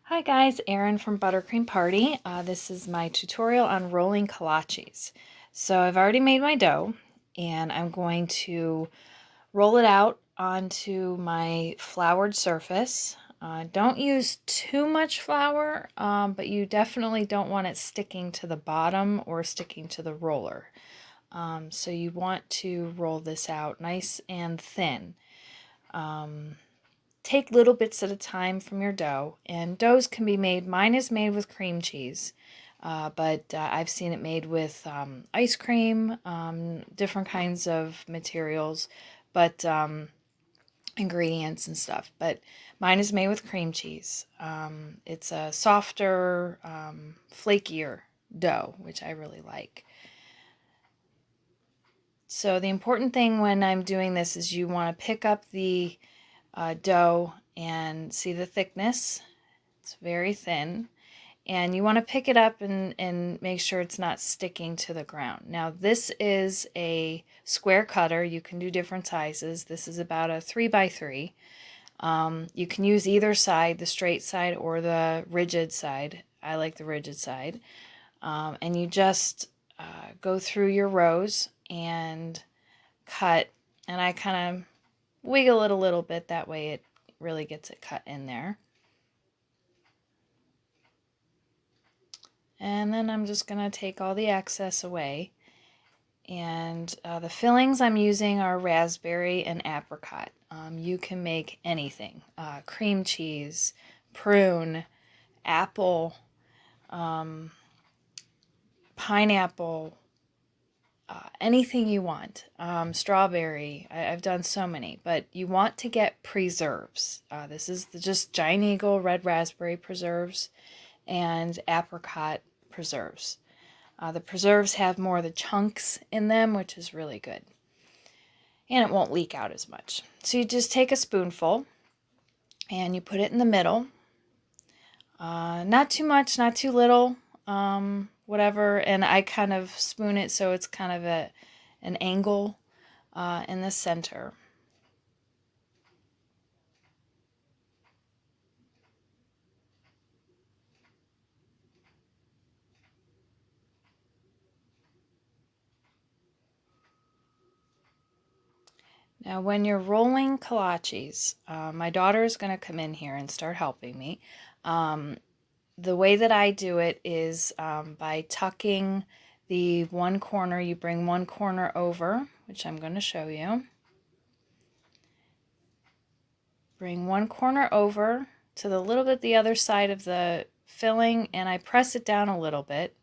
Hi guys, Erin from Buttercream Party. This is my tutorial on rolling kolaches. So I've already made my dough and I'm going to roll it out onto my floured surface. Don't use too much flour, but you definitely don't want it sticking to the bottom or sticking to the roller. So you want to roll this out nice and thin. Take little bits at a time from your dough, and doughs can be made. Mine is made with cream cheese, but I've seen it made with ice cream, different kinds of materials, but ingredients and stuff. But mine is made with cream cheese. It's a softer, flakier dough, which I really like. So the important thing when I'm doing this is you want to pick up the dough and see the thickness. It's very thin, and you want to pick it up and make sure it's not sticking to the ground. Now this is a square cutter. You can do different sizes. This is about a 3 by 3. You can use either side, the straight side or the rigid side. I like the rigid side. And you just go through your rows and cut, and I kind of wiggle it a little bit, that way it really gets it cut in there. And then I'm just going to take all the excess away. And the fillings I'm using are raspberry and apricot. You can make anything. Cream cheese, prune, apple, pineapple, anything you want. Strawberry, I've done so many, but you want to get preserves. This is just Giant Eagle red raspberry preserves and apricot preserves. The preserves have more of the chunks in them, which is really good. And it won't leak out as much. So you just take a spoonful and you put it in the middle. Not too much, not too little, whatever. And I kind of spoon it so it's kind of an angle in the center. Now, when you're rolling kolaches, my daughter is going to come in here and start helping me. The way that I do it is by tucking the one corner. You bring one corner over, which I'm going to show you. Bring one corner over to the little bit the other side of the filling, and I press it down a little bit.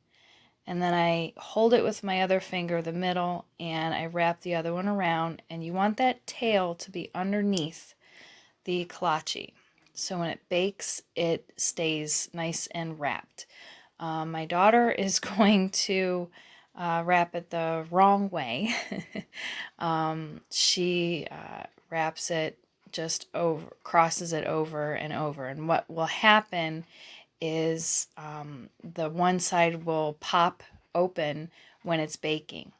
And then I hold it with my other finger, the middle, and I wrap the other one around. And you want that tail to be underneath the kolache. So when it bakes, it stays nice and wrapped. My daughter is going to wrap it the wrong way. She wraps it just over, crosses it over and over. And what will happen is the one side will pop open when it's baking.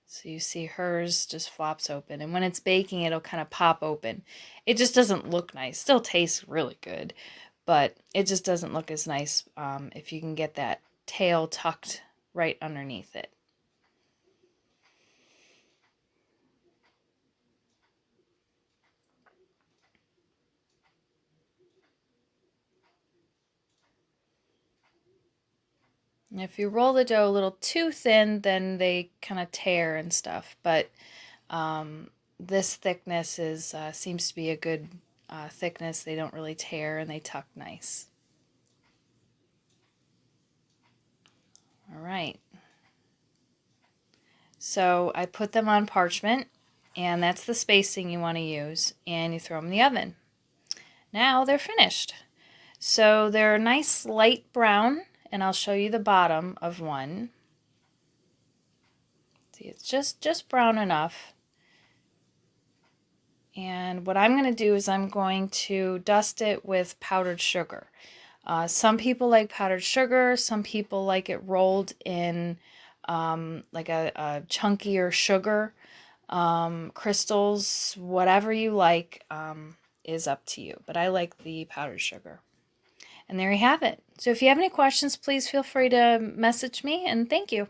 So you see hers just flops open, and when it's baking it'll kind of pop open. It just doesn't look nice. Still tastes really good, but it just doesn't look as nice if you can get that tail tucked right underneath it. If you roll the dough a little too thin, then they kind of tear and stuff. But this thickness is seems to be a good thickness. They don't really tear and they tuck nice. All right. So I put them on parchment, and that's the spacing you want to use, and you throw them in the oven. Now they're finished. So they're a nice light brown, and I'll show you the bottom of one. See, it's just brown enough. And what I'm going to do is I'm going to dust it with powdered sugar. Some people like powdered sugar, some people like it rolled in like a chunkier sugar. Crystals, whatever you like is up to you, but I like the powdered sugar. And there you have it. So if you have any questions, please feel free to message me, and thank you.